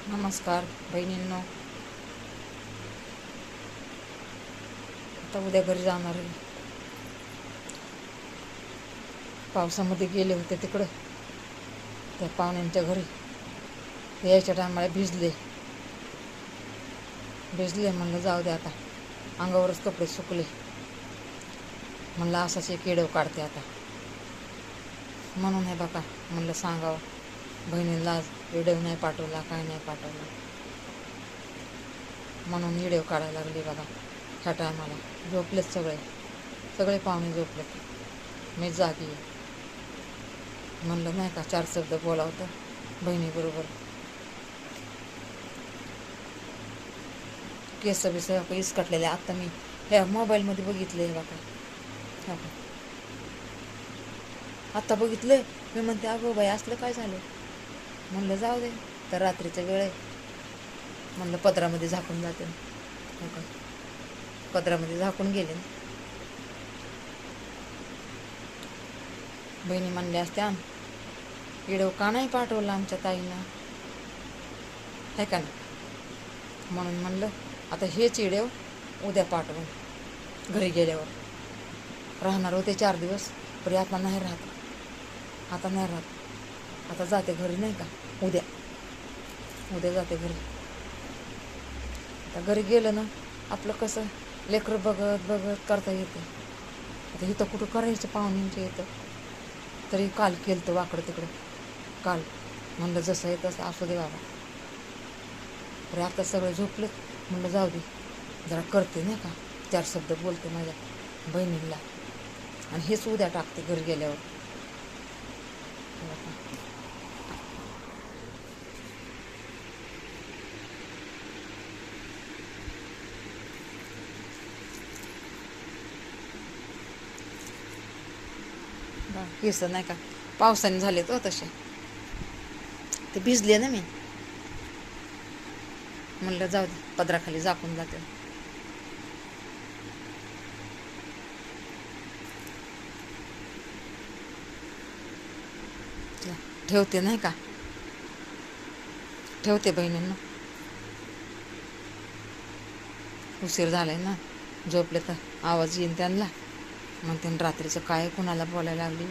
नमस्कार बहिणींनो. आता उद्या घरी जाणार आहे. पावसामध्ये गेले होते तिकडं त्या पाहुण्यांच्या घरी. यायच्या टायमाला भिजले म्हणलं जाऊ दे आता, अंगावरच कपडे सुकले. म्हणलं असाच एक येडव काढते आता. म्हणून हे बघा म्हणलं सांगावं बहिणीला, आज येडव नाही पाठवला, काय नाही पाठवला, म्हणून येडव काढायला लागली बघा. ह्या टायमाला झोपलेत सगळे पाहुणे झोपलेत, मी जागी आहे. म्हणलं नाही का 4 शब्द बोलावतं बहिणीबरोबर. केस बिस इसकटलेले आत्ता मी ह्या मोबाईलमध्ये बघितले बघा. आत्ता बघितले, मी म्हणते अगो बाई असलं काय झालं. म्हणलं जाऊ दे, तर रात्रीचा वेळ आहे. म्हणलं पदरामध्ये झाकून जाते. पदरामध्ये झाकून गेले. बहिणी म्हणले असत्या येडव का नाही पाठवलं आमच्या ताईनं, आहे का नाही. म्हणून म्हणलं आता हेच येडव उद्या पाठवून घरी गेल्यावर. राहणार होते 4 दिवस, पण आता नाही राहत. आता जाते घरी, नाही का. उद्या जाते घरी. आता घरी गेलं ना आपलं कसं लेकरं बघत करता येते. आता इथं कुठं करायचं पाहुण्यांच्या इथं. तरी काल केलं तर वाकडं तिकडं. काल म्हणलं जसं आहे तसं असू दे बाबा. तरी आता सगळे झोपलेत. म्हणलं जाऊ दे, जरा करते नाही का, 4 शब्द बोलते माझ्या बहिणीला, आणि हेच उद्या टाकते घरी गेल्यावर. केस नाही का पावसाने झाले तो तसे, ते भिजले ना मी. म्हणलं जाऊ दे, पदराखाली झाकून जाते. ठेवते नाही का, ठेवते बहिणींना. उशीर झालाय ना, झोपले तर आवाज येईन त्यांना. मग त्यांनी रात्रीचं काय कुणाला बोलायला लागली.